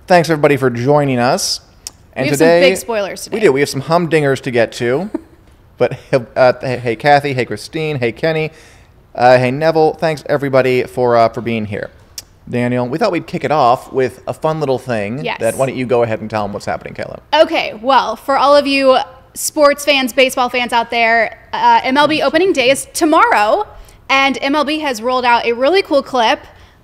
Thanks, everybody, for joining us. And we have today, some big spoilers today. We do. We have some humdingers to get to. But hey, Kathy. Hey, Christine. Hey, Kenny. Hey, Neville. Thanks, everybody, for being here. Daniel, we thought we'd kick it off with a fun little thing. Yes. Why don't you go ahead and tell them what's happening, Kayla? Okay, well, for all of you sports fans, baseball fans out there, MLB opening day is tomorrow, and MLB has rolled out a really cool clip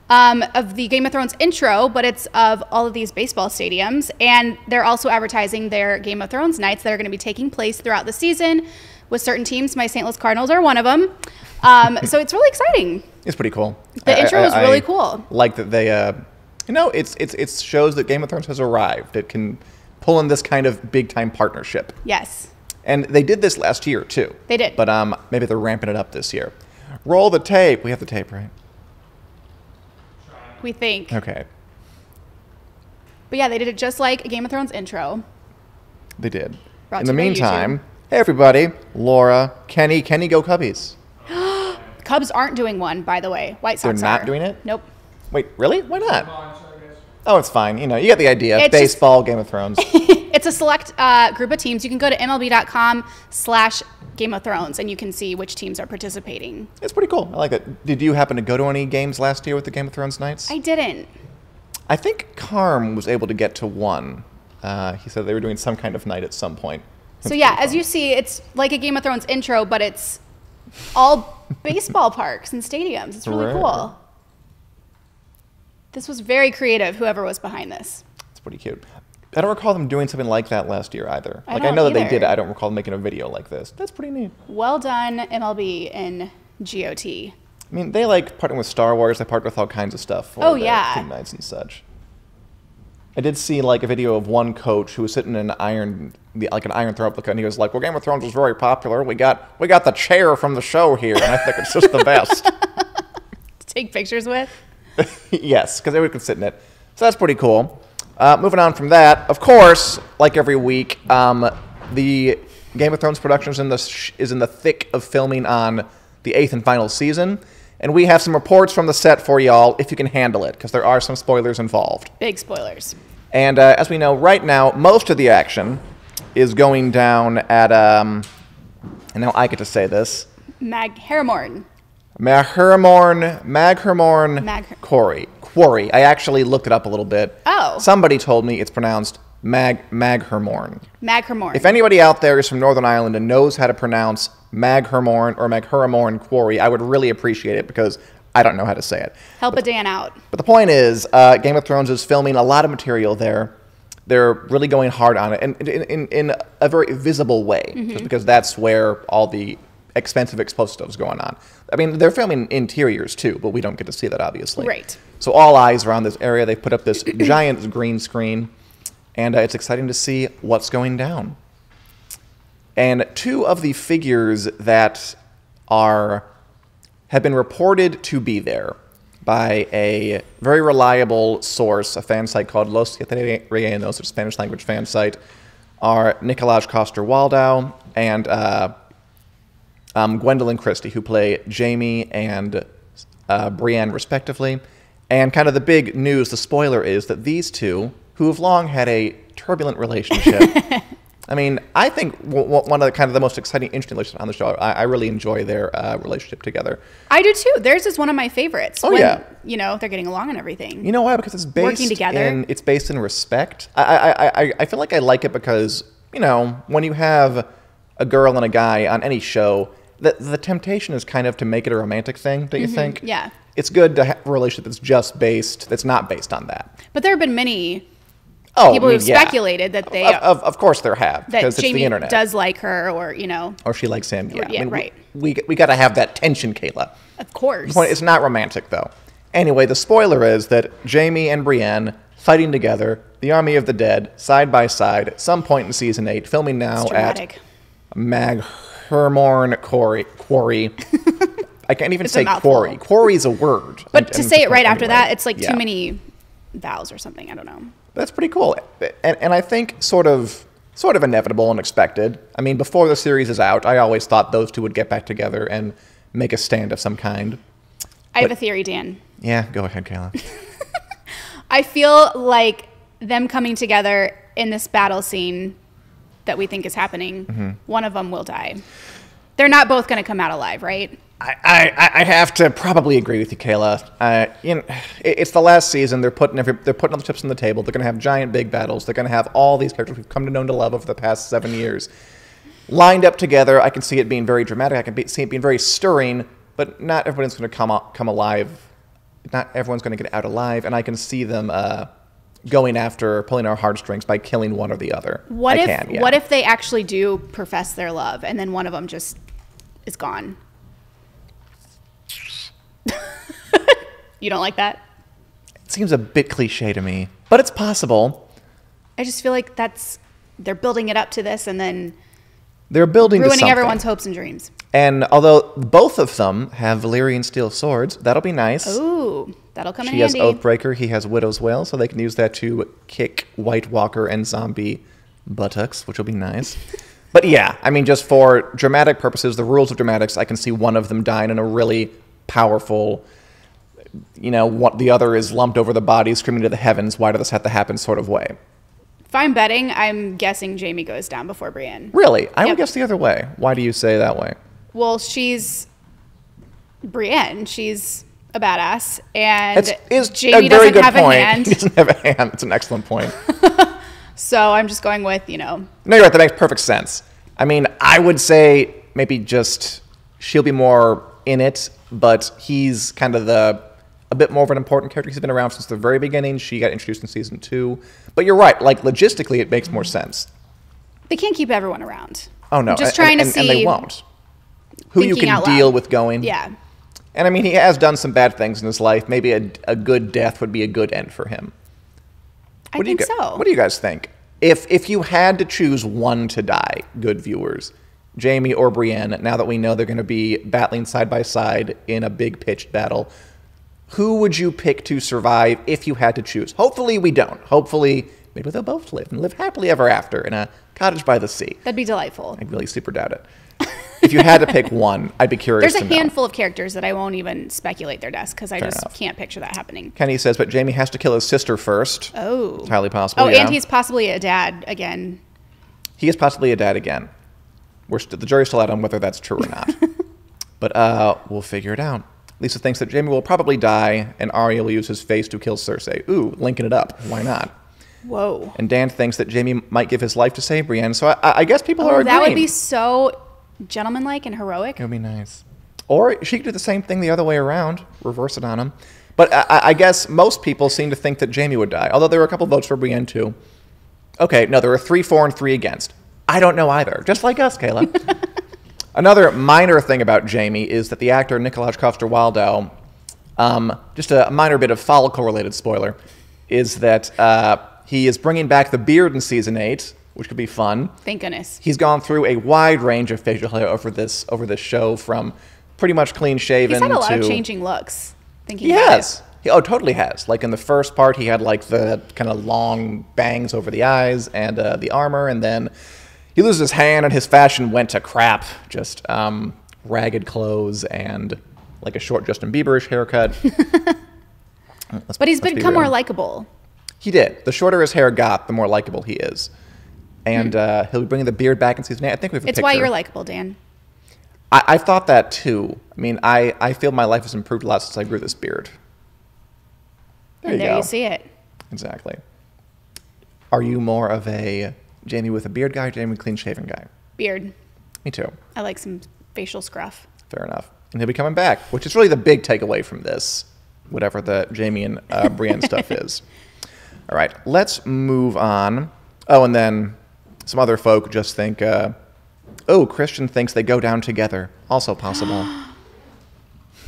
of the Game of Thrones intro, but it's of all of these baseball stadiums, and they're also advertising their Game of Thrones nights that are going to be taking place throughout the season with certain teams. My St. Louis Cardinals are one of them. So it's really exciting. It's pretty cool. The intro is really cool. Like that they, it shows that Game of Thrones has arrived. It can pull in this kind of big-time partnership. Yes. And they did this last year, too. They did. But maybe they're ramping it up this year. Roll the tape. We have the tape, right? We think. Okay. But yeah, they did it just like a Game of Thrones intro. They did. Brought In to the you by meantime, hey, everybody. Laura, Kenny, go Cubbies. Cubs aren't doing one, by the way. White Sox They're not are. doing it? Nope. Wait, really? Why not? Oh, it's fine. You get the idea. It's Baseball, Game of Thrones. It's a select group of teams. You can go to MLB.com/Game of Thrones, and you can see which teams are participating. It's pretty cool. I like it. Did you happen to go to any games last year with the Game of Thrones nights? I didn't. I think Carm was able to get to one. He said they were doing some kind of night at some point. So yeah, as you see, it's like a Game of Thrones intro, but it's all baseball parks and stadiums. It's really cool. This was very creative, whoever was behind this. It's pretty cute. I don't recall them doing something like that last year either. I don't know that they either. did it. I don't recall them making a video like this. That's pretty neat. Well done, MLB and GOT. I mean, they partner with Star Wars. They partner with all kinds of stuff for team nights and such. I did see a video of one coach who was sitting in an iron throw replica, and he was like, "Well, Game of Thrones was very popular. We got the chair from the show here, and I think it's just the best." To take pictures with? Yes, because everyone can sit in it. So that's pretty cool. Moving on from that, of course, like every week, the Game of Thrones production is in the thick of filming on the 8th and final season. And we have some reports from the set for y'all, if you can handle it, because there are some spoilers involved. Big spoilers. And as we know, right now, most of the action is going down at, and now I get to say this. Magheramorne Quarry. I actually looked it up a little bit. Oh. Somebody told me it's pronounced Magheramorne. Magheramorne. If anybody out there is from Northern Ireland and knows how to pronounce Magheramorne or Magheramorne Quarry, I would really appreciate it because I don't know how to say it. Help a Dan out. But the point is, Game of Thrones is filming a lot of material there. They're really going hard on it, and in a very visible way, just because that's where all the expensive explosive stuff's going on. I mean, they're filming interiors too, but we don't get to see that, obviously. Right. So all eyes are on this area. They put up this giant green screen, and it's exciting to see what's going down. And two of the figures that have been reported to be there by a very reliable source, a fan site called Los Siete Reinos, a Spanish language fan site, are Nicolás Coster-Waldau and Gwendolyn Christie, who play Jaime and Brienne, respectively. And kind of the big news, the spoiler, is that these two, who have long had a turbulent relationship, I mean, I think one of the most exciting, interesting relationships on the show. I really enjoy their relationship together. I do too. Theirs is one of my favorites. Oh, yeah. They're getting along and everything. You know why? Because it's Working together. It's based in respect. I feel like I like it because, when you have a girl and a guy on any show, the temptation is kind of to make it a romantic thing, don't you think? Yeah. It's good to have a relationship that's not based on that. But there have been many people who've speculated that they... Of course there have, because it's Jaime the internet. does like her, or, Or she likes him, yeah. Yeah, right. We got to have that tension, Kayla. Of course. The point, it's not romantic, though. Anyway, the spoiler is that Jaime and Brienne fighting together, the Army of the Dead, side by side, at some point in Season 8, filming now at Magheramorne Quarry. I can't even say quarry. Quarry is a word. But to say it right after anyway. that, it's like too many vowels or something. I don't know. That's pretty cool. And I think sort of inevitable and expected. I mean, before the series is out, I always thought those two would get back together and make a stand of some kind. I have a theory, Dan. Yeah, go ahead, Kayla. I feel like them coming together in this battle scene that we think is happening, one of them will die. They're not both going to come out alive, right? I have to probably agree with you, Kayla. It's the last season. They're putting all the chips on the table. They're going to have giant big battles. They're going to have all these characters we've come to know and to love over the past 7 years lined up together. I can see it being very dramatic. I can see it being very stirring. But not everyone's going to come alive. Not everyone's going to get out alive. And I can see them going after pulling our heartstrings by killing one or the other. What if they actually do profess their love and then one of them just is gone? You don't like that? It seems a bit cliche to me, but it's possible. I just feel like they're building it up to this and then they're building ruining everyone's hopes and dreams. And although both of them have Valyrian steel swords, that'll be nice. Ooh, that'll come in handy. handy. She has Oathbreaker, he has Widow's Wail, so they can use that to kick White Walker and zombie buttocks, which will be nice. But yeah, I mean, just for dramatic purposes, the rules of dramatics, I can see one of them dying in a really powerful, what the other is lumped over the body, screaming to the heavens, why did this have to happen sort of way. If I'm betting, I'm guessing Jaime goes down before Brienne. Really? I would guess the other way. Why do you say that way? Well, she's Brienne. She's a badass. And Jaime doesn't have a hand. He doesn't have a hand. It's an excellent point. So I'm just going with, No, you're right. That makes perfect sense. I mean, I would say maybe just she'll be more in it, but he's kind of a bit more of an important character. He's been around since the very beginning. She got introduced in season 2. But you're right. Like, logistically, it makes more sense. They can't keep everyone around. Oh, no. I'm just trying to see. And they won't. Who you can deal with going. Yeah. And I mean, he has done some bad things in his life. Maybe a good death would be a good end for him. I think so. What do you guys think? If you had to choose one to die, good viewers, Jaime or Brienne, now that we know they're going to be battling side by side in a big pitched battle, who would you pick to survive if you had to choose? Hopefully we don't. Hopefully maybe they'll both live and live happily ever after in a cottage by the sea. That'd be delightful. I really super doubt it. If you had to pick one, I'd be curious to know. There's a handful of characters that I won't even speculate their deaths because I can't picture that happening. Kenny says, but Jaime has to kill his sister first. Oh. It's highly possible, and he's possibly a dad again. He is possibly a dad again. The jury's still out on whether that's true or not. But we'll figure it out. Lisa thinks that Jaime will probably die, and Arya will use his face to kill Cersei. Ooh, linking it up. Why not? Whoa. And Dan thinks that Jaime might give his life to save Brienne, so I guess people are agreeing. That would be so gentlemanlike and heroic. It would be nice. Or she could do the same thing the other way around, reverse it on him. But I guess most people seem to think that Jaime would die, although there were a couple votes for Brienne, too. Okay, no, there were 3 for and 3 against. I don't know either, just like us, Kayla. Another minor thing about Jaime is that the actor Nikolaj Coster-Waldau, just a minor bit of follicle-related spoiler, is that he is bringing back the beard in Season 8, which could be fun. Thank goodness. He's gone through a wide range of facial hair over this show, from pretty much clean-shaven to... He's had a lot of changing looks, He has. He totally has. Like in the first part, he had like the kind of long bangs over the eyes and the armor, and then he loses his hand and his fashion went to crap. Just ragged clothes and like a short Justin Bieber-ish haircut. But he's become more likable. He did. The shorter his hair got, the more likable he is. And he'll be bringing the beard back in season 8. I think we have a picture. It's why you're likable, Dan. I thought that too. I mean, I feel my life has improved a lot since I grew this beard. There you see it. Exactly. Are you more of a Jaime with a beard guy or Jaime clean-shaven guy? Beard. Me too. I like some facial scruff. Fair enough. And he'll be coming back, which is really the big takeaway from this, whatever the Jaime and Brienne stuff is. All right, let's move on. Oh, and then some other folk just think, Christian thinks they go down together. Also possible.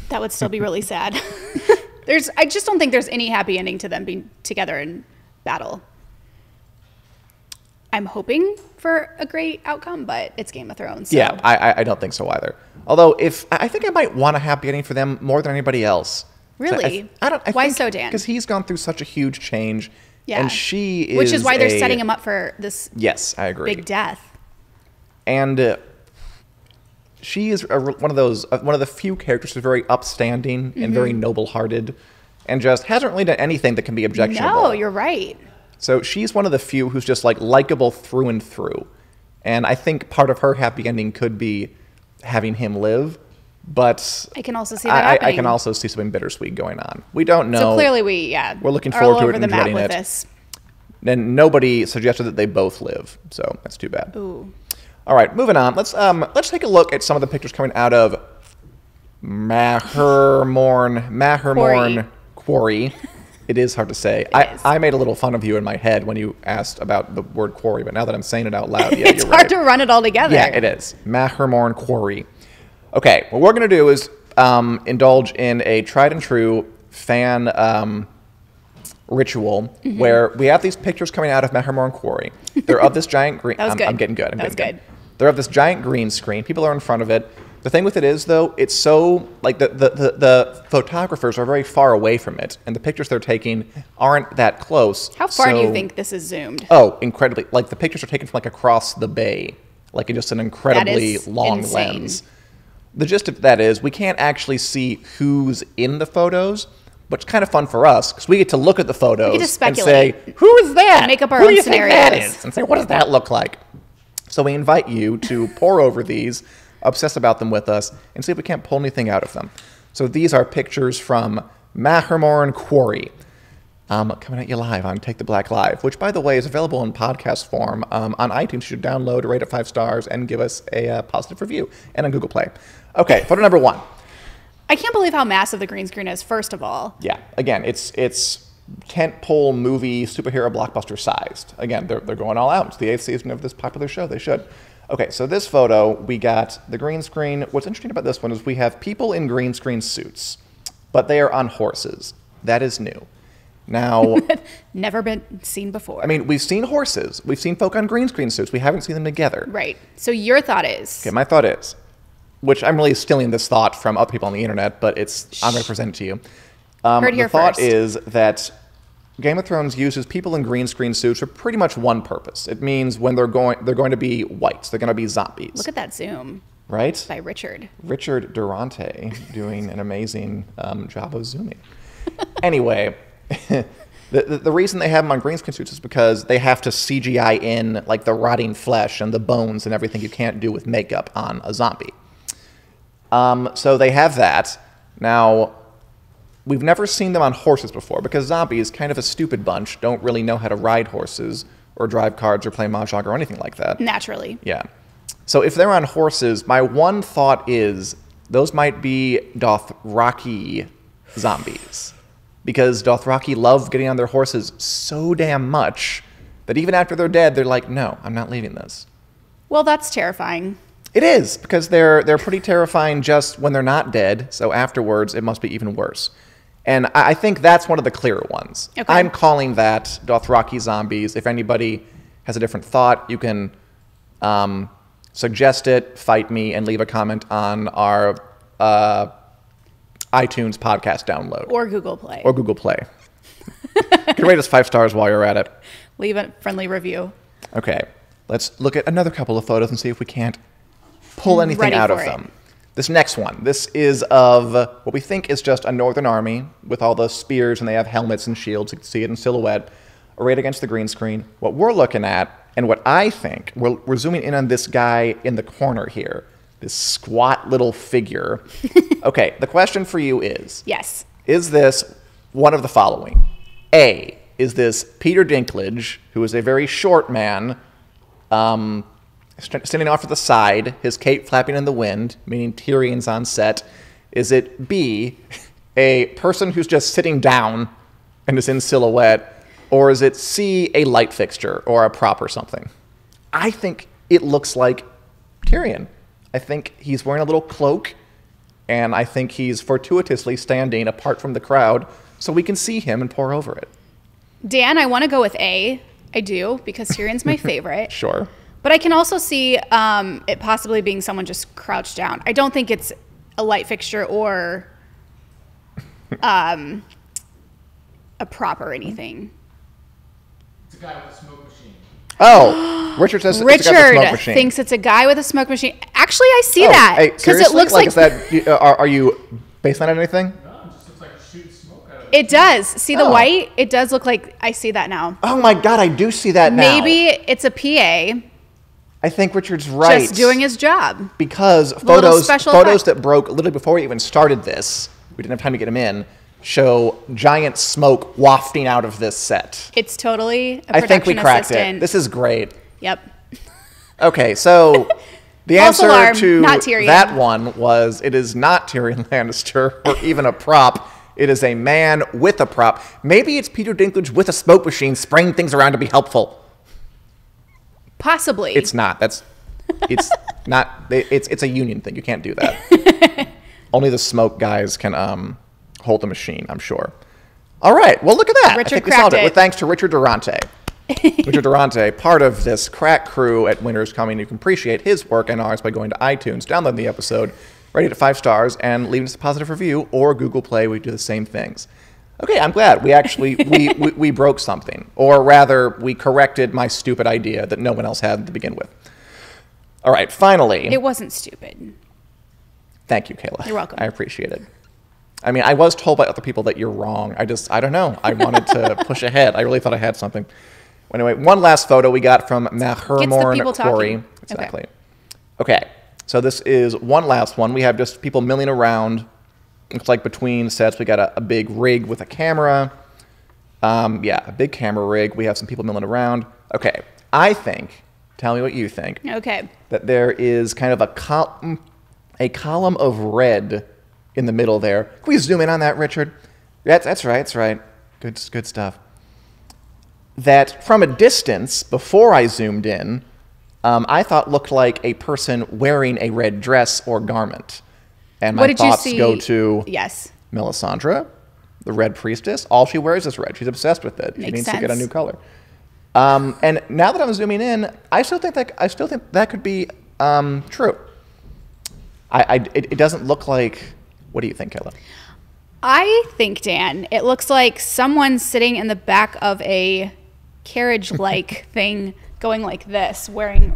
That would still be really sad. I just don't think there's any happy ending to them being together in battle. I'm hoping for a great outcome, but it's Game of Thrones. So. Yeah, I don't think so either. Although, I think I might want a happy ending for them more than anybody else. Really? Why so, Dan? Because he's gone through such a huge change. Yeah. And she is Which is why they're setting him up for this yes, I agree. big death. And she is one of the few characters who's very upstanding and very noble-hearted and just hasn't really done anything that can be objectionable. No, you're right. So she's one of the few who's just like likable through and through. And I think part of her happy ending could be having him live. But I can also see that happening. I can also see something bittersweet going on. We don't know. So clearly we're looking forward to it and dreading it. This. And nobody suggested that they both live. So that's too bad. Ooh. All right, moving on. Let's take a look at some of the pictures coming out of Magheramorne Quarry. It is hard to say. I made a little fun of you in my head when you asked about the word quarry, but now that I'm saying it out loud, yeah, it's you're hard right. to run it all together. Yeah, it is. Magheramorne Quarry. Okay, what we're going to do is indulge in a tried and true fan ritual where we have these pictures coming out of Magheramorne Quarry. They're of this giant green... That was good. I'm getting good. That was good. They're of this giant green screen. People are in front of it. The thing with it is, though, it's so... Like, the photographers are very far away from it, and the pictures they're taking aren't that close. How far do you think this is zoomed? Oh, incredibly. Like, the pictures are taken from, like, across the bay. Like, in just an incredibly long lens. The gist of that is we can't actually see who's in the photos, but it's kind of fun for us because we get to look at the photos and say, who is that? Make up our Who own do you think that scenarios. is? And say, what does that look like? So we invite you to pore over these, obsess about them with us, and see if we can't pull anything out of them. So these are pictures from Magheramorne Quarry. Coming at you live on Take the Black Live, which, by the way, is available in podcast form on iTunes. You should download, rate it 5 stars, and give us a positive review, and on Google Play. Okay, photo number 1. I can't believe how massive the green screen is, first of all. Yeah, again, it's tentpole movie superhero blockbuster sized. Again, they're going all out. It's the 8th season of this popular show. They should. Okay, so this photo, we got the green screen. What's interesting about this one is we have people in green screen suits, but they are on horses. That is new. Now, never been seen before. I mean, we've seen horses. We've seen folk on green screen suits. We haven't seen them together. Right. So your thought is? Okay, my thought is, which I'm really stealing this thought from other people on the internet, but I'm going to present it to you. Heard here the thought first. is that Game of Thrones uses people in green screen suits for pretty much one purpose. It means when they're going to be whites. They're going to be zombies. Look at that zoom. Right? By Richard. Richard Durante doing an amazing job of zooming. Anyway, the reason they have them on green screen suits is because they have to CGI in like the rotting flesh and the bones and everything you can't do with makeup on a zombie. So they have that. Now, we've never seen them on horses before because zombies, kind of a stupid bunch, don't really know how to ride horses or drive cars or play Mahjong or anything like that. Naturally. Yeah. So if they're on horses, my one thought is those might be Dothraki zombies. Because Dothraki love getting on their horses so damn much that even after they're dead, they're like, no, I'm not leaving this. Well, that's terrifying. It is, because they're pretty terrifying just when they're not dead, so afterwards it must be even worse. And I think that's one of the clearer ones. Okay. I'm calling that Dothraki zombies. If anybody has a different thought, you can suggest it, fight me, and leave a comment on our iTunes podcast download. Or Google Play. Or Google Play. You can rate us 5 stars while you're at it. Leave a friendly review. Okay, let's look at another couple of photos and see if we can't pull anything out of them. This next one, this is of what we think is just a northern army with all the spears, and they have helmets and shields. You can see it in silhouette, arrayed against the green screen. What we're looking at, and what I think, we're zooming in on this guy in the corner here, this squat little figure. Okay, the question for you is, yes, is this one of the following? A, is this Peter Dinklage, who is a very short man, standing off to the side, his cape flapping in the wind, meaning Tyrion's on set? Is it B, a person who's just sitting down and is in silhouette? Or is it C, a light fixture or a prop or something? I think it looks like Tyrion. I think he's wearing a little cloak, and I think he's fortuitously standing apart from the crowd so we can see him and pour over it. Dan, I want to go with A. I do, because Tyrion's my favorite. Sure. But I can also see it possibly being someone just crouched down. I don't think it's a light fixture or a prop or anything. It's a guy with a smoke machine. Oh, Richard says Richard it's a guy with a smoke machine. thinks it's a guy with a smoke machine. Actually, I see that because it looks like is that, are you basing that on anything? No, it just looks like he's shooting smoke out of It does. See the Oh. white? It does look like I see that now. Oh my God, I do see that now. Maybe it's a PA I think Richard's right. just doing his job. Because little photos special photos effect. that broke literally before we even started this, we didn't have time to get them in, show giant smoke wafting out of this set. It's totally a I think we production cracked assistant. it. This is great. Yep. Okay, so the False answer alarm, to not Tyrion. that one was it is not Tyrion Lannister or even a prop. It is a man with a prop. Maybe it's Peter Dinklage with a smoke machine spraying things around to be helpful. Possibly. It's not. It's not. It's a union thing. You can't do that. Only the smoke guys can hold the machine, I'm sure. All right. Well, look at that. Richard I think we cracked solved it. it. With thanks to Richard Durante. Richard Durante, part of this crack crew at Winter's Coming. You can appreciate his work and ours by going to iTunes, downloading the episode, rate it 5 stars, and leaving us a positive review, or Google Play. We do the same things. Okay, I'm glad we actually we broke something, or rather, we corrected my stupid idea that no one else had to begin with. All right, finally. It wasn't stupid. Thank you, Kayla. You're welcome. I appreciate it. I mean, I was told by other people that you're wrong. I don't know. I wanted to push ahead. I really thought I had something. Anyway, one last photo we got from Magheramorne people Quarry. talking. Exactly. Okay, so this is one last one. We have just people milling around. Looks like between sets we got a big rig with a camera. Yeah, a big camera rig. We have some people milling around. Okay, I think, tell me what you think, Okay. that there is kind of a column of red in the middle there. Can we zoom in on that, Richard? That's right, that's right. Good stuff. That from a distance, before I zoomed in, I thought looked like a person wearing a red dress or garment. And my What did you thoughts see? go to Yes. Melisandre, the red priestess. All she wears is red. She's obsessed with it. She Makes needs to get a sense. new color. And now that I'm zooming in, I still think that could be true. It doesn't look like. What do you think, Kayla? I think, Dan, it looks like someone sitting in the back of a carriage-like thing going like this, wearing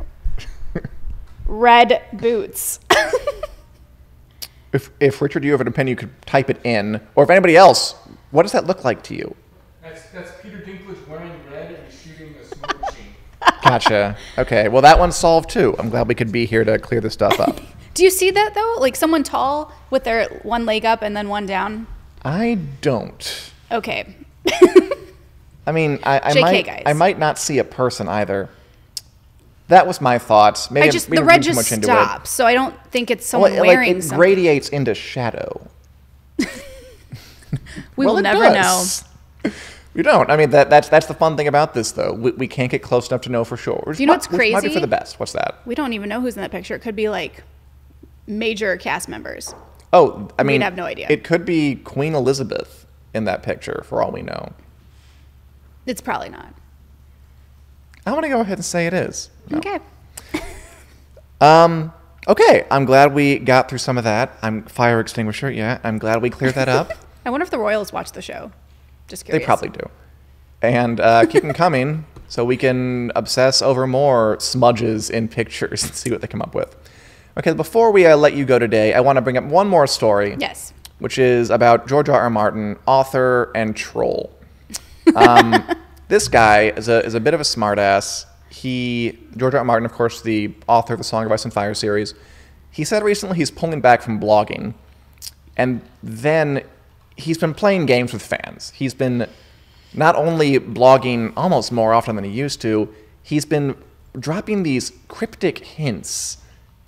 red boots. If Richard, you have an opinion, you could type it in. Or if anybody else, what does that look like to you? That's Peter Dinklage wearing red and shooting a smoke machine. Gotcha. Okay, well, that one's solved too. I'm glad we could be here to clear this stuff up. Do you see that, though? Like someone tall with their one leg up and then one down? I don't. Okay. I mean, JK, guys. I might not see a person either. That was my thoughts. Maybe The red just stops, so I don't think it's someone wearing it something. radiates into shadow. We Well, will it never know. does. We don't. I mean, that's the fun thing about this, though. We can't get close enough to know for sure. Do you know what's Which might be crazy? for the best. What's that? We don't even know who's in that picture. It could be like major cast members. Oh, I mean, have no idea. It could be Queen Elizabeth in that picture, for all we know. It's probably not. I want to go ahead and say it is. No. Okay. Okay, I'm glad we got through some of that. I'm fire extinguisher, yeah. I'm glad we cleared that up. I wonder if the Royals watch the show. Just They curious. probably do. And keep them coming so we can obsess over more smudges in pictures and see what they come up with. Okay, before we let you go today, I want to bring up one more story. Yes. Which is about George R. R. Martin, author and troll. This guy is a bit of a smartass. George R. R. Martin, of course, the author of the Song of Ice and Fire series, he said recently he's pulling back from blogging. And then he's been playing games with fans. He's been not only blogging almost more often than he used to, he's been dropping these cryptic hints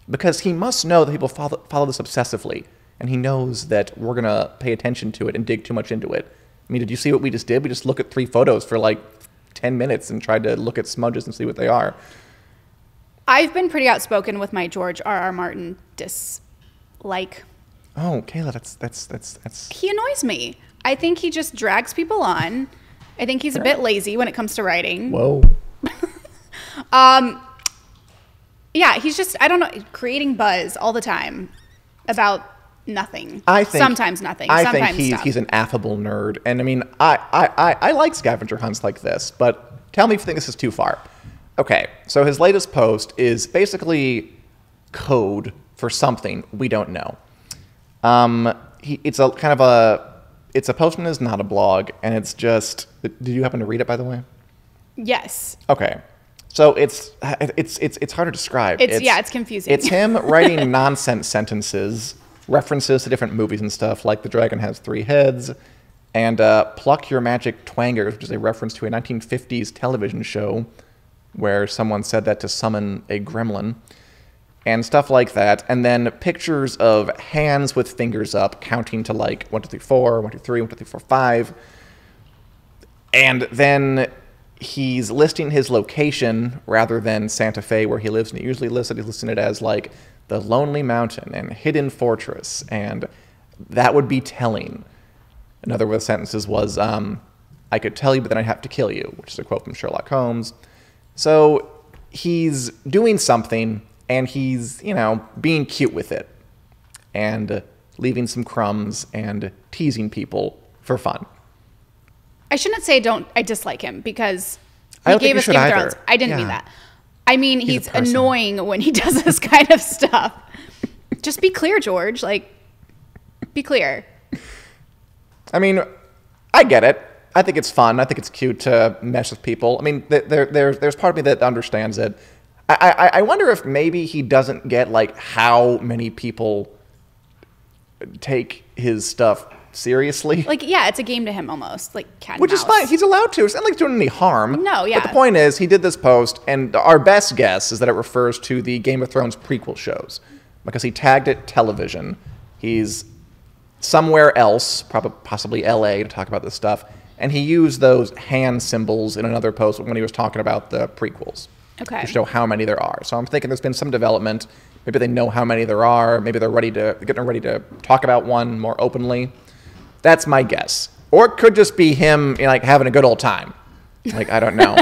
because he must know that people follow this obsessively. And he knows that we're going to pay attention to it and dig too much into it. I mean, did you see what we just did? We just looked at 3 photos for like 10 minutes and tried to look at smudges and see what they are. I've been pretty outspoken with my George R. R. Martin dislike. Oh, Kayla, that's... He annoys me. I think he just drags people on. I think he's a bit lazy when it comes to writing. Whoa. Yeah, he's just, I don't know, creating buzz all the time about nothing. I think sometimes nothing. I sometimes think stuff. he's an affable nerd, and I mean, I like scavenger hunts like this. But tell me if you think this is too far. Okay, so his latest post is basically code for something we don't know. It's a kind of it's a post and it's not a blog, and it's just. Did you happen to read it, by the way? Yes. Okay. So it's hard to describe. It's confusing. It's him writing nonsense sentences, references to different movies and stuff, like The Dragon Has Three Heads, and Pluck Your Magic Twangers, which is a reference to a 1950s television show where someone said that to summon a gremlin, and stuff like that. And then pictures of hands with fingers up, counting to like 1, 2, 3, 4, 1, 2, 3, 1, 2, 3, 4, 5. And then he's listing his location rather than Santa Fe, where he lives, and he usually he's listing it as like the Lonely Mountain and Hidden Fortress, and that would be telling. Another of the sentences was, I could tell you, but then I'd have to kill you, which is a quote from Sherlock Holmes. So he's doing something, and he's, being cute with it, and leaving some crumbs and teasing people for fun. I shouldn't say I dislike him, because I he don't think gave you us should Game of either. Thrones. I didn't mean Yeah. that. I mean, he's a person. annoying when he does this kind of stuff. Just be clear, George. Like, be clear. I mean, I get it. I think it's fun. I think it's cute to mess with people. I mean, there's part of me that understands it. I wonder if maybe he doesn't get, like, how many people take his stuff seriously. Like, yeah, it's a game to him almost. Like, cat and Which is mouse. fine. He's allowed to. It's not like he's doing any harm. No, yeah. But the point is, he did this post, and our best guess is that it refers to the Game of Thrones prequel shows, because he tagged it television. He's somewhere else, possibly LA, to talk about this stuff, and he used those hand symbols in another post when he was talking about the prequels Okay. to show how many there are. So I'm thinking there's been some development. Maybe they know how many there are. Maybe they're getting ready to talk about one more openly. That's my guess. Or it could just be him, having a good old time. Like, I don't know.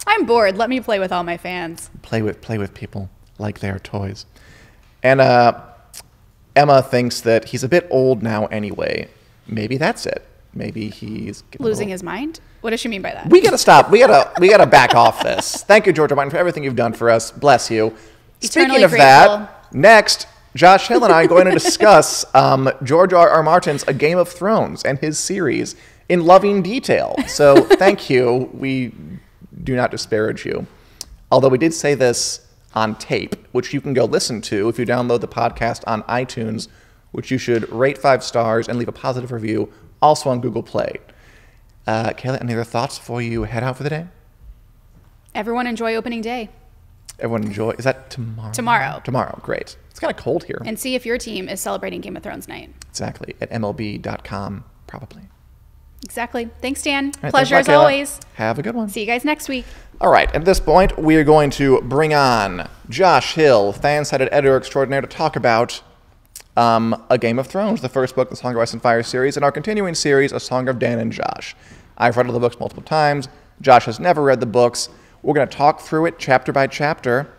I'm bored. Let me play with all my fans. Play with people like they're toys. And Emma thinks that he's a bit old now anyway. Maybe that's it. Maybe he's Losing his mind? What does she mean by that? We gotta stop. We gotta back off this. Thank you, Georgia Martin, for everything you've done for us. Bless you. Eternally Speaking of grateful. that, next, Josh Hill and I are going to discuss George R. Martin's A Game of Thrones and his series in loving detail. So thank you. We do not disparage you. Although we did say this on tape, which you can go listen to if you download the podcast on iTunes, which you should rate 5 stars and leave a positive review, also on Google Play. Kayla, any other thoughts before you head out for the day? Everyone enjoy opening day. Everyone enjoy. Is that tomorrow? Tomorrow. Tomorrow. Great. It's kind of cold here. And see if your team is celebrating Game of Thrones night. Exactly. At MLB.com, probably. Exactly. Thanks, Dan. All right, Pleasure thanks as a lot, Kayla. always. Have a good one. See you guys next week. All right. At this point, we are going to bring on Josh Hill, fan-sided editor extraordinaire, to talk about A Game of Thrones, the first book in the Song of Ice and Fire series, and our continuing series, A Song of Dan and Josh. I've read all the books multiple times. Josh has never read the books. We're going to talk through it chapter by chapter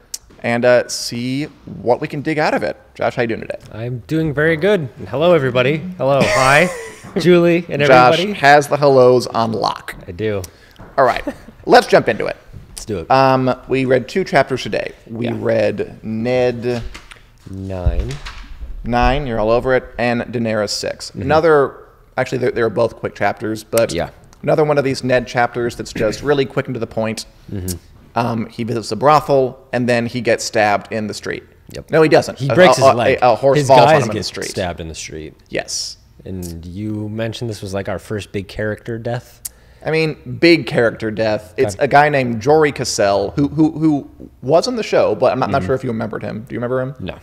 and see what we can dig out of it. Josh, how you doing today? I'm doing very good. Hello, everybody. Hello. Hi, Julie and Josh everybody. has the hellos on lock. I do. All right. Let's jump into it. Let's do it. We read 2 chapters today. We read Ned 9, you're all over it, and Daenerys 6. Actually, they're both quick chapters, but another one of these Ned chapters that's just really quick and to the point. He visits a brothel, and then he gets stabbed in the street. Yep. No, he doesn't. He breaks his leg. A horse his falls guys on him in the get street. stabbed in the street. Yes. And you mentioned this was like our first big character death. I mean, big character death. It's a guy named Jory Cassell, who was on the show, but I'm not sure if you remembered him. Do you remember him? No.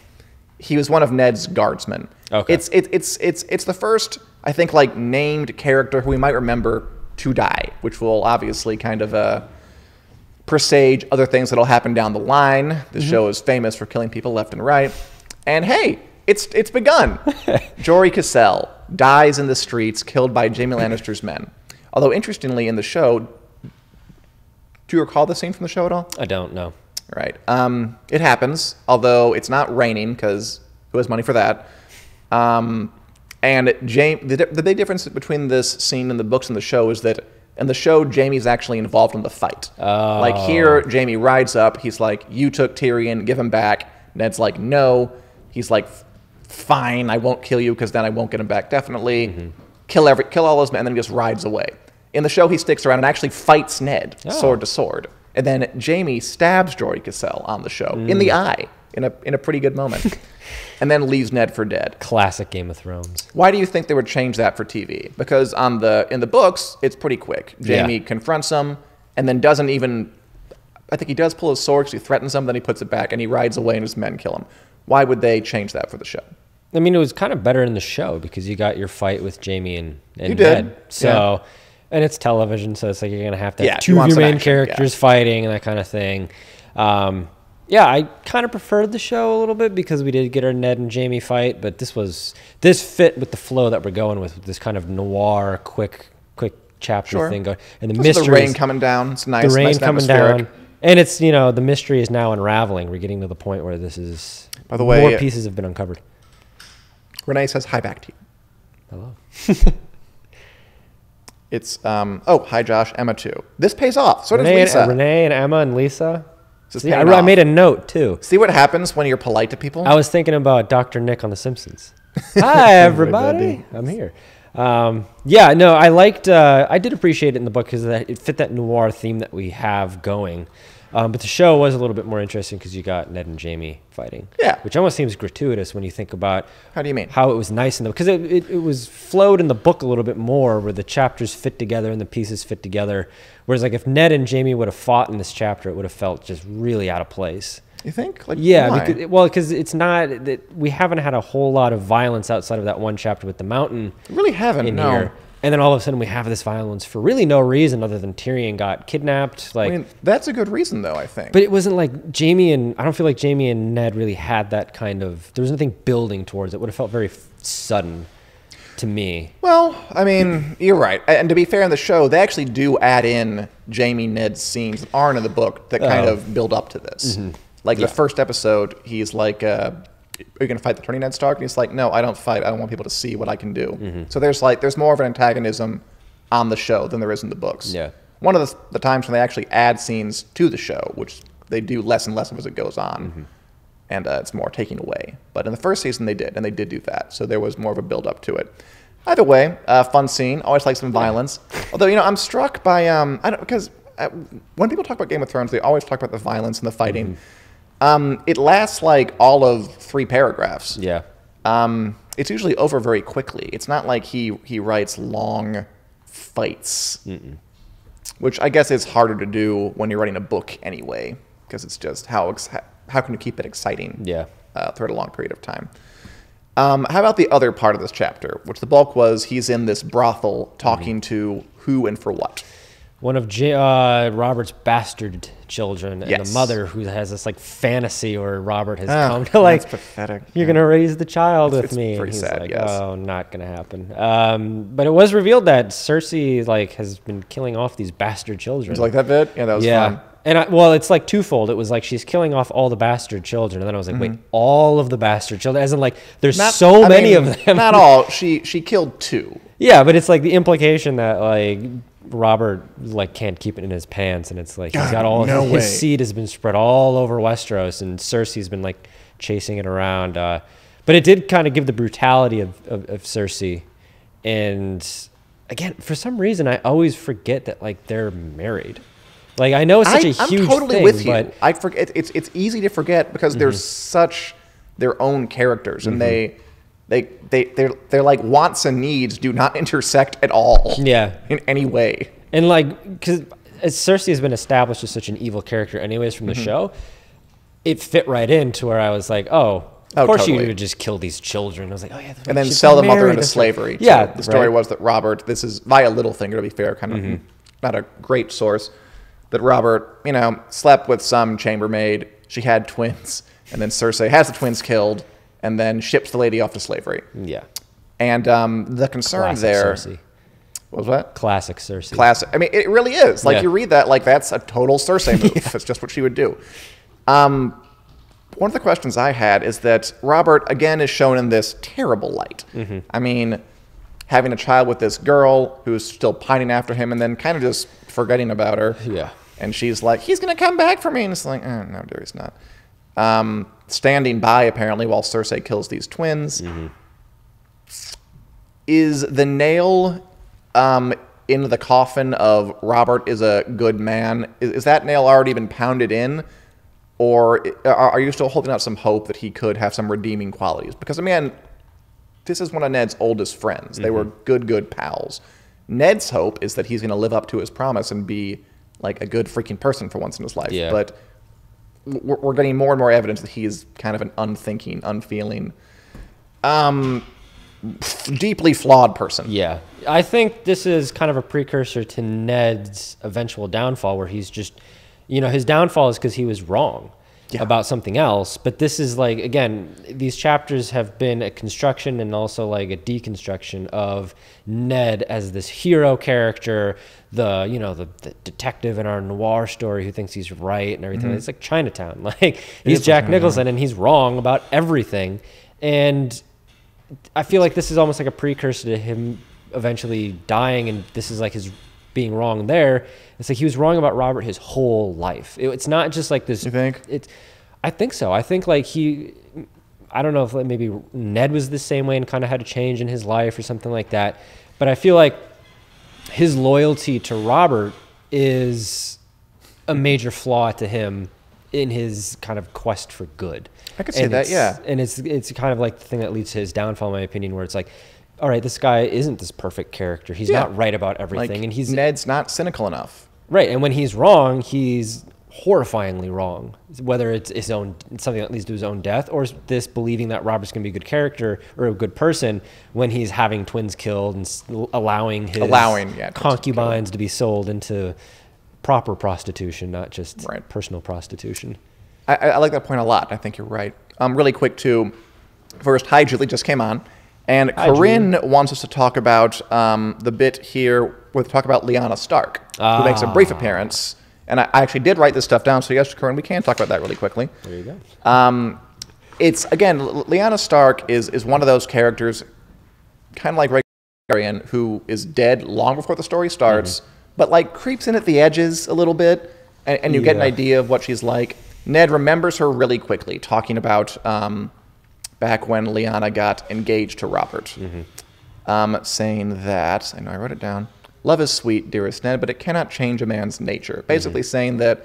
He was one of Ned's guardsmen. Okay. It's the first, I think, like, named character who we might remember to die, which will obviously kind of presage other things that'll happen down the line. This show is famous for killing people left and right. And hey, it's begun. Jory Cassell dies in the streets, killed by Jaime Lannister's men. Although, interestingly, in the show, do you recall the scene from the show at all? I don't know. Right. It happens, although it's not raining, because who has money for that? And the big difference between this scene in the books and the show is that in the show, Jaime's actually involved in the fight. Oh. Like here, Jaime rides up. He's like, you took Tyrion, give him back. Ned's like, no. He's like, fine, I won't kill you because then I won't get him back, definitely. kill all those men, and then he just rides away. In the show, he sticks around and actually fights Ned, sword to sword. And then Jaime stabs Jory Cassell on the show, in the eye, in a pretty good moment. And then leaves Ned for dead. Classic Game of Thrones. Why do you think they would change that for TV? Because in the books, it's pretty quick. Jaime confronts him, and then doesn't even... I think he does pull his sword because he threatens him, then he puts it back, and he rides away and his men kill him. Why would they change that for the show? I mean, it was kind of better in the show because you got your fight with Jaime and You Ned. did. So, and it's television, so it's like you're going to have Yeah, two you of want your some main action, characters fighting and that kind of thing. I kind of preferred the show a little bit because we did get our Ned and Jaime fight, but this fit with the flow that we're going with this kind of noir, quick chapter thing going. And the mystery, the rain coming down. It's nice. the rain nice coming atmospheric. down. And it's, the mystery is now unraveling. We're getting to the point where this is, By the way, more pieces have been uncovered. Renee says hi back to you. Hello. It's, hi Josh, Emma too. This pays off. So does Renee Lisa. And Emma and Lisa. This is See, paying I off. made a note too. See what happens when you're polite to people? I was thinking about Dr. Nick on The Simpsons. Hi, everybody. I'm here. I liked, I did appreciate it in the book because it fit that noir theme that we have going. But the show was a little bit more interesting because you got Ned and Jaime fighting. Yeah. Which almost seems gratuitous when you think about How do you mean? how it was nice in the, because it was flowed in the book a little bit more where the chapters fit together and the pieces fit together. Whereas like if Ned and Jaime would have fought in this chapter, it would have felt just really out of place. You think? Like, Yeah, why? because it's not that we haven't had a whole lot of violence outside of that one chapter with the mountain We really haven't, in no. here, and then all of a sudden we have this violence for really no reason other than Tyrion got kidnapped. Like, I mean, that's a good reason, though, I think. but it wasn't like I don't feel like Jaime and Ned really had that kind of. There was nothing building towards it. Would have felt very sudden to me. Well, I mean, you're right. And to be fair, in the show, they actually do add in Jaime Ned scenes that aren't in the book that kind of build up to this. Like the first episode, he's like, are you going to fight the attorney Ned Stark? And he's like, no, I don't fight. I don't want people to see what I can do. So there's more of an antagonism on the show than there is in the books. Yeah. One of the times when they actually add scenes to the show, which they do less and less of as it goes on. And it's more taking away. But in the first season, they did do that. So there was more of a build up to it. Either way, fun scene. Always like some violence. Although, I'm struck by, because when people talk about Game of Thrones, they always talk about the violence and the fighting. It lasts like all of 3 paragraphs. Yeah. It's usually over very quickly. It's not like he writes long fights, which I guess is harder to do when you're writing a book anyway, because it's just how can you keep it exciting? Yeah. Throughout a long period of time. How about the other part of this chapter, which the bulk was he's in this brothel talking to who and for what? One of Robert's bastard children, and the mother who has this like fantasy where Robert has come to like, that's pathetic. You're gonna raise the child with it's me. pretty And he's sad, like, yes. oh, not gonna happen. But it was revealed that Cersei like has been killing off these bastard children. Did you like that bit? Yeah, that was fun. And it's like twofold. It was like she's killing off all the bastard children, and then I was like, wait, all of the bastard children? As in like, there's so many of them. Not all. She killed 2. Yeah, but it's like the implication that like Robert like can't keep it in his pants, and it's like he's got all his seed has been spread all over Westeros, and Cersei's been like chasing it around. But it did kind of give the brutality of Cersei, and again, for some reason, I always forget that like they're married. Like I know it's such a huge I'm totally thing, with you. but I forget. It's easy to forget because they're such their own characters, and they're like wants and needs do not intersect at all. Yeah. In any way. And like, because Cersei has been established as such an evil character anyways from the show, it fit right into where I was like, of course totally. you would just kill these children. I was like, oh yeah. And then she's sell the married, mother into that's slavery. right. Yeah. So the story was that Robert, this is via Littlefinger to be fair, kind of not a great source, that Robert, slept with some chambermaid. She had twins. And then Cersei has the twins killed and then ships the lady off to slavery. Yeah. And the concern Classic there Cersei. was what? Classic Cersei. Classic. I mean, it really is. Like, you read that, like, that's a total Cersei move. That's just what she would do. One of the questions I had is that Robert, again, is shown in this terrible light. I mean, having a child with this girl who's still pining after him and then kind of just forgetting about her. Yeah. And she's like, he's going to come back for me. And it's like, no, dear, he's not. Standing by, apparently, while Cersei kills these twins. is the nail in the coffin of Robert is a good man? Is that nail already been pounded in? Or are you still holding out some hope that he could have some redeeming qualities? Because, I mean, this is one of Ned's oldest friends. They were good pals. Ned's hope is that he's going to live up to his promise and be like a good freaking person for once in his life. Yeah. But we're getting more and more evidence that he is kind of an unthinking, unfeeling, deeply flawed person. Yeah. I think this is kind of a precursor to Ned's eventual downfall, where he's just, his downfall is because he was wrong about something else. But this is like, again, these chapters have been a construction and also like a deconstruction of Ned as this hero character, the detective in our noir story who thinks he's right and everything. It's like Chinatown. Like, he's Jack Nicholson and he's wrong about everything. And I feel like this is almost like a precursor to him eventually dying, and this is like his being wrong there. It's like he was wrong about Robert his whole life. It's not just like this. You think? I think so. I think like I don't know if like maybe Ned was the same way and kind of had a change in his life or something like that. But I feel like his loyalty to Robert is a major flaw to him in his kind of quest for good. I could say that, yeah. And it's kind of like the thing that leads to his downfall, in my opinion, where it's like, all right, this guy isn't this perfect character. He's not right about everything. Like, and Ned's not cynical enough. Right. And when he's wrong, he's horrifyingly wrong. Whether it's something that leads to his own death, or this believing that Robert's going to be a good character or a good person when he's having twins killed and allowing his concubines to be sold into proper prostitution, not just personal prostitution. I like that point a lot. I think you're right. Really quick, too. First, hi, Julie just came on. And Corinne wants us to talk about the bit here where we talk about Lyanna Stark, who makes a brief appearance. And I actually did write this stuff down, so yes, Corinne, we can talk about that really quickly. There you go. It's, again, Lyanna Stark is one of those characters, kind of like Brienne, who is dead long before the story starts, but like creeps in at the edges a little bit, and you get an idea of what she's like. Ned remembers her really quickly, talking about back when Lyanna got engaged to Robert, saying that, I know I wrote it down, love is sweet, dearest Ned, but it cannot change a man's nature. Basically saying that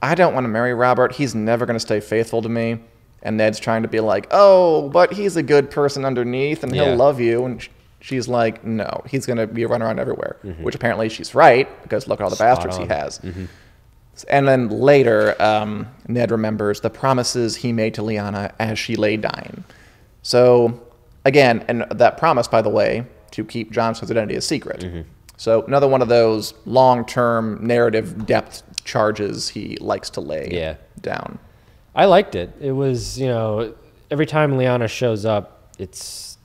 I don't want to marry Robert. He's never going to stay faithful to me. And Ned's trying to be like, oh, but he's a good person underneath and he'll love you. And she's like, no, he's going to be a runner around everywhere, which apparently she's right, because look at all the bastards he has. And then later, Ned remembers the promises he made to Lyanna as she lay dying. So, again, and that promise, by the way, to keep Jon Snow's identity a secret. So another one of those long-term narrative depth charges he likes to lay down. I liked it. It was, every time Lyanna shows up, it's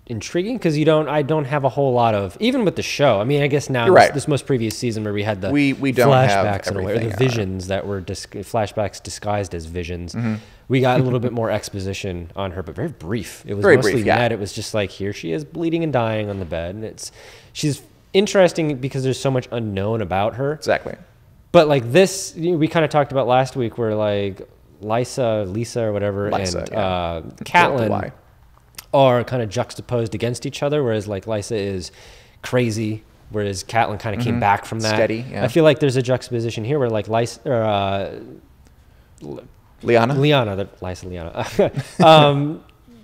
intriguing because I don't have a whole lot of, even with the show. I mean, I guess now this most previous season where we had the we don't flashbacks have in a way, or the visions that were flashbacks disguised as visions. We got a little bit more exposition on her, but very brief. It was very mostly brief, Ned. It was just like, here she is bleeding and dying on the bed, and she's interesting because there's so much unknown about her. Exactly. But like this, we kind of talked about lisa or whatever, and Catelyn are kind of juxtaposed against each other, whereas like Lysa is crazy, whereas Catelyn kind of came back from that. Steady, I feel like there's a juxtaposition here where like Lyanna,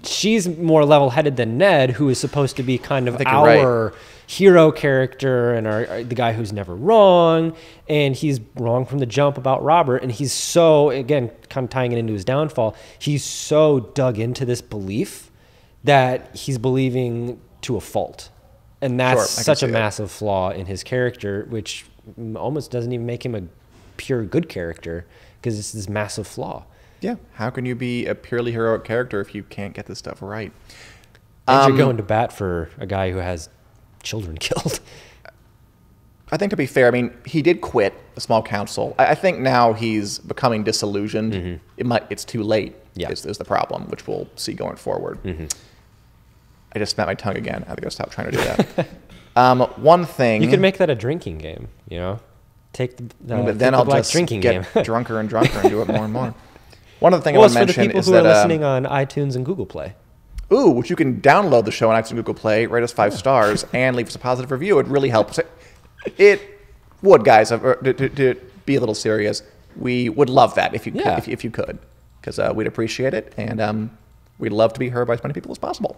she's more level-headed than Ned, who is supposed to be kind of our hero character and the guy who's never wrong, and he's wrong from the jump about Robert, and he's so, again, kind of tying it into his downfall, he's so dug into this belief that he's believing to a fault. And that's such a massive flaw in his character, which almost doesn't even make him a pure good character, because it's this massive flaw. Yeah. How can you be a purely heroic character if you can't get this stuff right? And you're going to bat for a guy who has children killed. I think, to be fair, I mean, he did quit the small council. I think now he's becoming disillusioned. It's too late is the problem, which we'll see going forward. I just smacked my tongue again. I think I'll stop trying to do that. One thing... You could make that a drinking game, Take then I'll just drinking get game. drunker and drunker and do it more and more. One other thing I want to mention is that... for the people who are listening on iTunes and Google Play. which you can download the show on iTunes and Google Play, rate us 5 stars, and leave us a positive review. It really helps. It would, guys, to be a little serious. We would love that if you could, because we'd appreciate it, and we'd love to be heard by as many people as possible.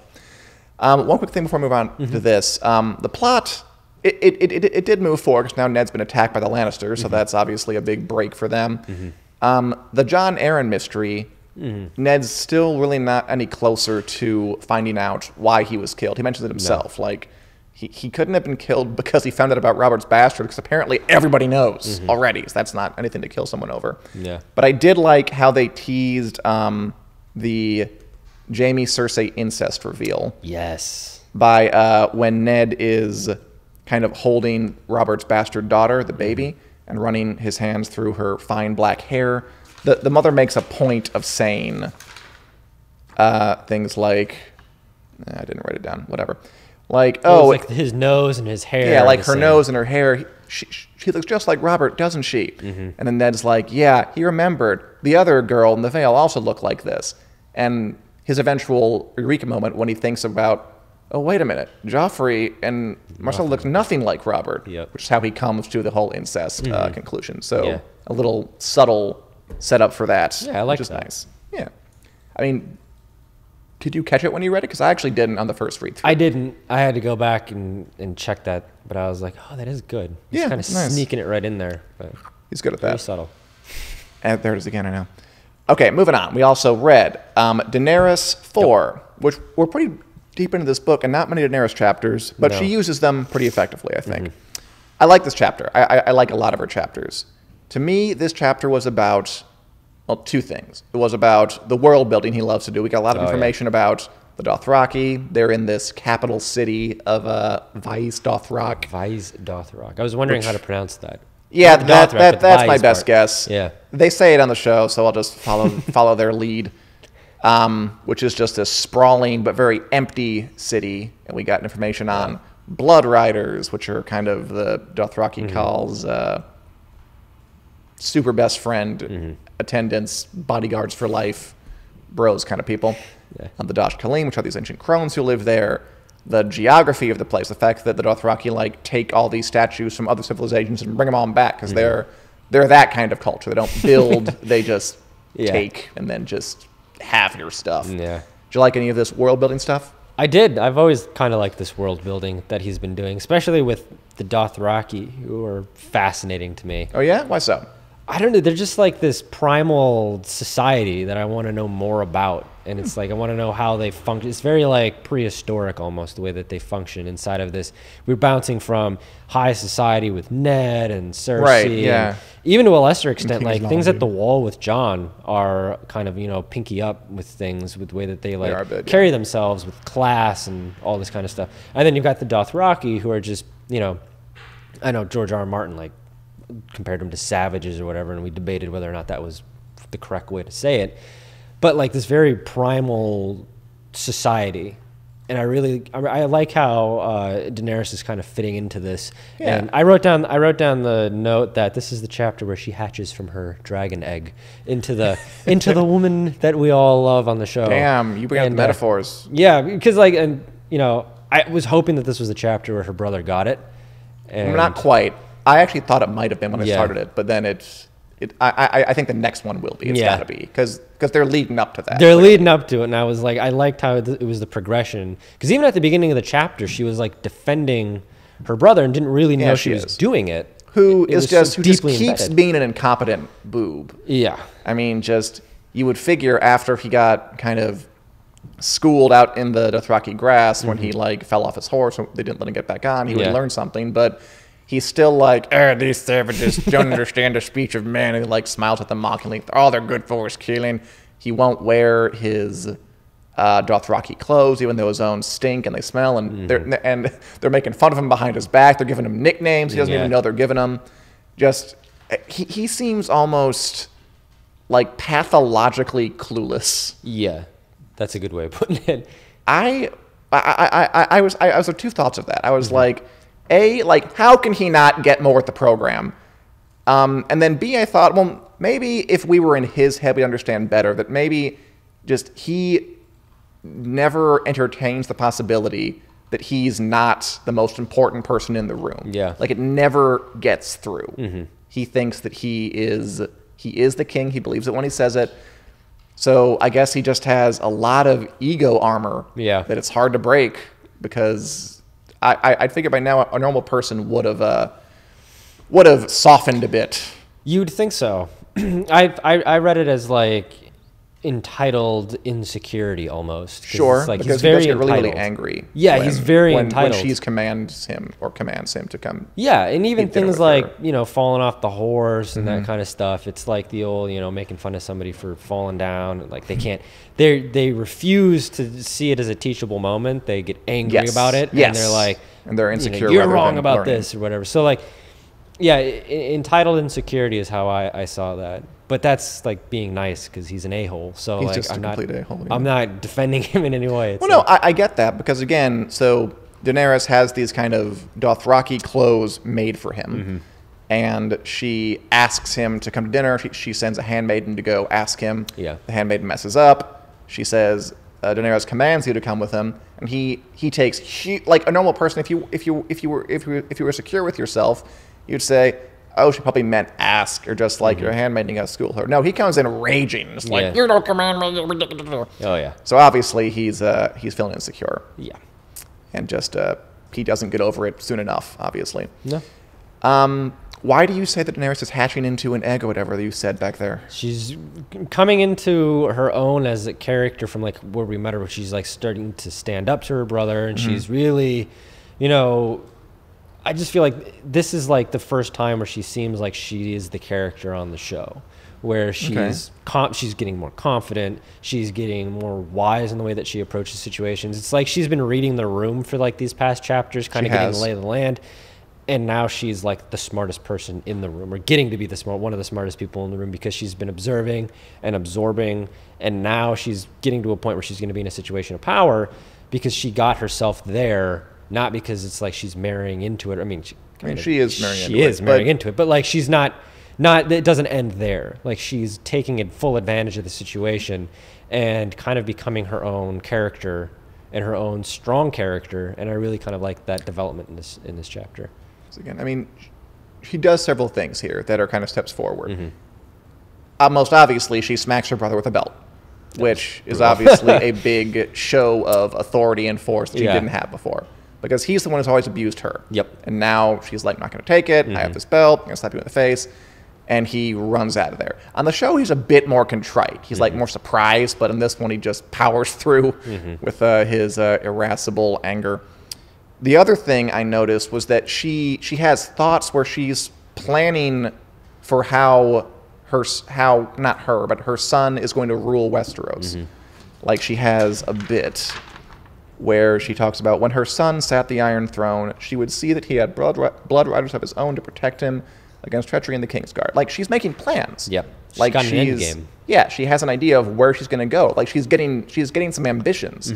One quick thing before we move on to this. The plot, it did move forward, because now Ned's been attacked by the Lannisters, so that's obviously a big break for them. The Jon Arryn mystery, Ned's still really not any closer to finding out why he was killed. He mentions it himself. Like, he couldn't have been killed because he found out about Robert's bastard, because apparently everybody knows already. So that's not anything to kill someone over. Yeah. But I did like how they teased the Jaime Cersei incest reveal. Yes. By when Ned is kind of holding Robert's bastard daughter, the baby, and running his hands through her fine black hair. The mother makes a point of saying things like, I didn't write it down, whatever. Like, like his nose and his hair. Yeah, like her nose and her hair. She looks just like Robert, doesn't she? And then Ned's like, yeah, he remembered. The other girl in the Vale also looked like this. And his eventual eureka moment when he thinks about, oh, wait a minute, Joffrey and Marcel look nothing like Robert, which is how he comes to the whole incest conclusion. So a little subtle setup for that, I like which is that. nice. Yeah. I mean, did you catch it when you read it? Because I actually didn't on the first read through. I didn't. I had to go back and check that, but I was like, oh, that is good. He's kind of sneaking it right in there. But he's good at that. Very subtle. And there it is again, I know. Okay, moving on. We also read Daenerys 4, which we're pretty deep into this book, and not many Daenerys chapters, but she uses them pretty effectively, I think. I like this chapter. I like a lot of her chapters. To me, this chapter was about, well, two things. It was about the world building he loves to do. We got a lot of information about the Dothraki. They're in this capital city of Vice Dothrak. Vice Dothrak. I was wondering how to pronounce that. Yeah, that's my best guess. Yeah. They say it on the show, so I'll just follow their lead, which is just a sprawling but very empty city. And we got information on Blood Riders, which are kind of the Dothraki calls super best friend, attendants, bodyguards for life, bros kind of people. The Dosh Kalim, which are these ancient crones who live there. The geography of the place, the fact that the Dothraki like take all these statues from other civilizations and bring them all back, because they're that kind of culture. They don't build, they just take and then just have your stuff. Yeah. Did you like any of this world building stuff? I did. I've always kind of liked this world building that he's been doing, especially with the Dothraki, who are fascinating to me. Oh yeah? Why so? I don't know. They're just like this primal society that I want to know more about. And it's like, I want to know how they function. It's very like prehistoric almost, the way that they function inside of this. We're bouncing from high society with Ned and Cersei. Right, yeah. And even to a lesser extent, like things at the wall with Jon are kind of, pinky up with things, with the way that they like carry themselves with class and all this kind of stuff. And then you've got the Dothraki, who are just, I know George R. R. Martin, like, compared them to savages or whatever, and we debated whether or not that was the correct way to say it, but like this very primal society. And I like how Daenerys is kind of fitting into this. And I wrote down the note that this is the chapter where she hatches from her dragon egg into the woman that we all love on the show. Damn, you bring up metaphors. Yeah, because I was hoping that this was the chapter where her brother got it. And not quite. I actually thought it might have been when I started it, but then I think the next one will be. It's got to be, because they're leading up to that. They're leading up to it, and I was like, I liked how it was the progression. Because even at the beginning of the chapter, she was like defending her brother and didn't really know she was doing it. Who just keeps being an incompetent boob. Yeah. I mean, you would figure after he got kind of schooled out in the Dothraki grass when he like fell off his horse, they didn't let him get back on, he would learn something, but he's still like, these savages don't understand the speech of man, and he like smiles at them mockingly. All they're good for is killing. He won't wear his Dothraki clothes, even though his own stink and they smell, and they're making fun of him behind his back. They're giving him nicknames he doesn't even know they're giving him. He seems almost like pathologically clueless. Yeah, that's a good way of putting it. I was of two thoughts of that. I was like, A, like, how can he not get more with the program? And then B, I thought, well, maybe if we were in his head, we'd understand better that maybe just he never entertains the possibility that he's not the most important person in the room. Yeah. Like, it never gets through. He thinks that he is the king. He believes it when he says it. So I guess he just has a lot of ego armor that it's hard to break, because I figure by now a normal person would have softened a bit. You'd think so. I read it as like entitled insecurity almost. Sure, like because he's very he does get really, entitled. really angry. Yeah, he's very entitled. When she commands him to come. Yeah, and even eat dinner things with like, her. you know, falling off the horse and that kind of stuff. It's like the old, you know, making fun of somebody for falling down. Like, they can't, they refuse to see it as a teachable moment. They get angry about it. Yes. And they're like, and they're insecure. You're wrong than about learning. this or whatever. So, like, yeah, entitled insecurity is how I saw that. But that's like being nice because he's an a-hole. So He's like, just a complete a-hole. I'm not defending him in any way. It's Well, no, I get that, because again, so Daenerys has these kind of Dothraki clothes made for him, and she asks him to come to dinner. She sends a handmaiden to go ask him. Yeah. The handmaiden messes up. She says Daenerys commands you to come with him, and he takes like a normal person. If you were secure with yourself, you'd say, oh, she probably meant ask, or just like your handmaiden, you gotta school her. No, he comes in raging, just like, you don't command me. Oh yeah. So obviously he's feeling insecure. Yeah. And just he doesn't get over it soon enough, obviously. No. Why do you say that Daenerys is hatching into an egg, or whatever you said back there? She's coming into her own as a character from like where we met her, where she's like starting to stand up to her brother, and she's really, you know, I just feel like this is like the first time where she seems like she is the character on the show, where she's she's getting more confident, she's getting more wise in the way that she approaches situations. It's like she's been reading the room for like these past chapters, kind of getting the lay of the land, and now she's like the smartest person in the room, or getting to be one of the smartest people in the room, because she's been observing and absorbing, and now she's getting to a point where she's going to be in a situation of power because she got herself there. Not because it's like she's marrying into it. I mean, she is marrying into it. She is marrying into it, but like she's not. It doesn't end there. Like, she's taking full advantage of the situation and kind of becoming her own character and her own strong character. And I really kind of like that development in this chapter. So again, I mean, she does several things here that are kind of steps forward. Most obviously, she smacks her brother with a belt, which is obviously a big show of authority and force that she didn't have before. Because he's the one who's always abused her. Yep. And now she's like, I'm not going to take it. I have this belt. I'm going to slap you in the face. And he runs out of there. On the show, he's a bit more contrite. He's like more surprised, but in this one, he just powers through with his irascible anger. The other thing I noticed was that she has thoughts where she's planning for how not her, but her son is going to rule Westeros. Like, she has a bit where she talks about when her son sat the Iron Throne, she would see that he had blood riders of his own to protect him against treachery in the Kingsguard. Like, she's making plans. Yep. Like, got an end game. Yeah, she has an idea of where she's going to go. Like, she's getting some ambitions.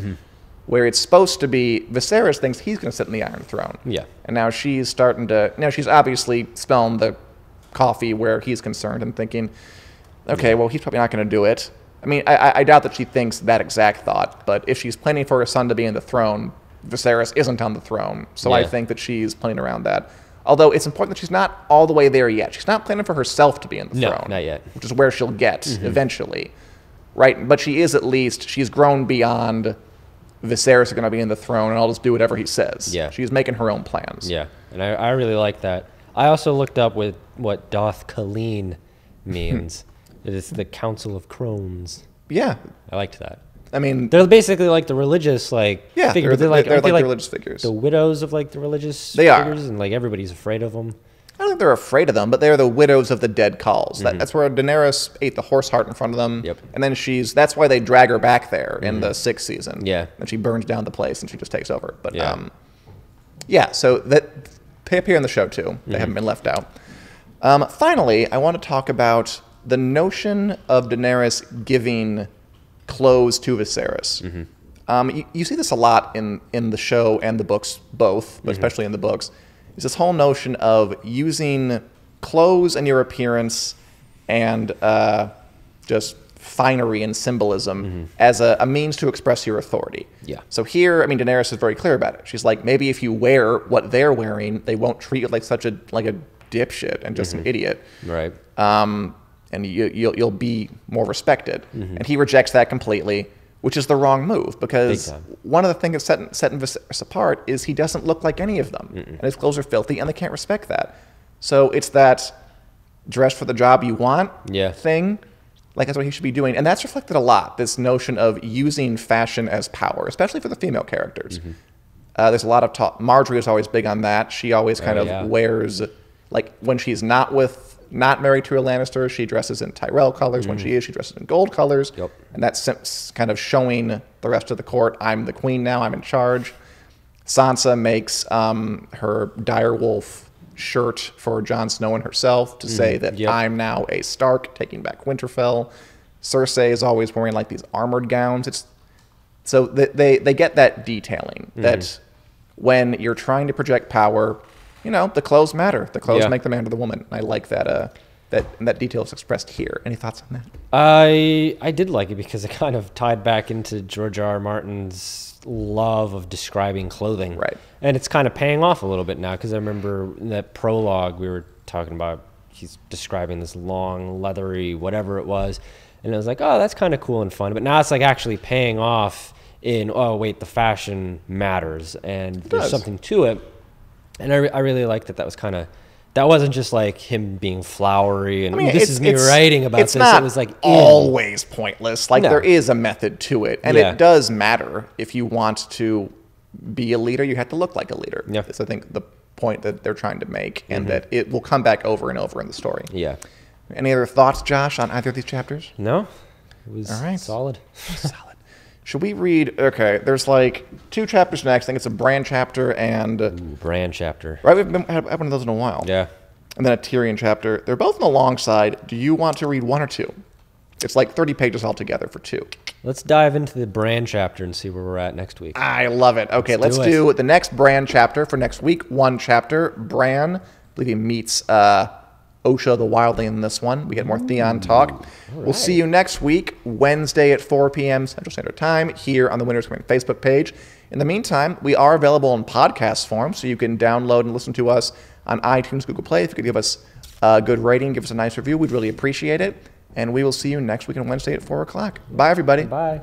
Where it's supposed to be Viserys thinks he's going to sit in the Iron Throne. Yeah. And now she's starting to, she's obviously smelling the coffee where he's concerned and thinking, okay, well, he's probably not going to do it. I mean, I doubt that she thinks that exact thought, but if she's planning for her son to be in the throne, Viserys isn't on the throne. So I think that she's planning around that. Although it's important that she's not all the way there yet. She's not planning for herself to be in the throne. No, not yet. Which is where she'll get eventually. Right? But she is, at least, she's grown beyond Viserys is going to be in the throne and I'll just do whatever he says. Yeah. She's making her own plans. Yeah. And I really like that. I also looked up with what Doth Khaleen means. It's the Council of Crones. Yeah. I liked that. I mean, they're basically like the religious, like, figures. They're like the religious figures. The widows of like the religious figures, and like everybody's afraid of them. I don't think they're afraid of them, but they're the widows of the dead calls. That's where Daenerys ate the horse heart in front of them. Yep. And then that's why they drag her back there in the 6th season. Yeah. And she burns down the place and she just takes over. But so that they appear in the show too. They haven't been left out. Finally, I want to talk about the notion of Daenerys giving clothes to Viserys. You see this a lot in the show and the books both, but especially in the books. Is this whole notion of using clothes and your appearance and just finery and symbolism as a means to express your authority. Yeah. So here, I mean, Daenerys is very clear about it. She's like, maybe if you wear what they're wearing, they won't treat you like such a dipshit and just an idiot. Right. And you'll be more respected. And he rejects that completely, which is the wrong move, because one of the things that's setting Viserys apart is he doesn't look like any of them, and his clothes are filthy, and they can't respect that. So it's that dress for the job you want thing. Like, that's what he should be doing. And that's reflected a lot, this notion of using fashion as power, especially for the female characters. There's a lot of talk. Marjorie is always big on that. She always kind of wears, like, when she's not married to a Lannister, she dresses in Tyrell colors. When she is, she dresses in gold colors. And that's kind of showing the rest of the court, I'm the queen now, I'm in charge. Sansa makes her direwolf shirt for Jon Snow and herself to say that I'm now a Stark, taking back Winterfell. Cersei is always wearing like these armored gowns. So they get that detailing, that when you're trying to project power, you know, the clothes matter. The clothes make the man to the woman. I like that that detail is expressed here. Any thoughts on that? I did like it because it kind of tied back into George R. R. Martin's love of describing clothing. Right. And it's kind of paying off a little bit now, because I remember in that prologue we were talking about, he's describing this long, leathery, whatever it was. And I was like, oh, that's kind of cool and fun. But now it's like actually paying off in, oh, wait, the fashion matters. And there's something to it. And I really liked that was kind of, that wasn't just like him being flowery and this is me writing about this. Not it was like always pointless. Like there is a method to it, and it does matter. If you want to be a leader, you have to look like a leader. Yeah, that's I think the point that they're trying to make, and that it will come back over and over in the story. Yeah. Any other thoughts, Josh, on either of these chapters? No, it was solid. Solid. Should we read? Okay, there's like 2 chapters next. I think it's a Bran chapter and Bran chapter. Right, we haven't had one of those in a while. Yeah. And then a Tyrion chapter. They're both on the long side. Do you want to read 1 or 2? It's like 30 pages altogether for 2. Let's dive into the Bran chapter and see where we're at next week. I love it. Okay, let's do the next Bran chapter for next week. 1 chapter. Bran, I believe he meets Osha the Wildling in this one. We get more Theon talk. We'll see you next week, Wednesday at 4 p.m. Central Standard Time, here on the Winners Coming Facebook page. In the meantime, we are available in podcast form, so you can download and listen to us on iTunes, Google Play. If you could give us a good rating, give us a nice review, we'd really appreciate it. And we will see you next week on Wednesday at 4 o'clock. Bye, everybody. Bye.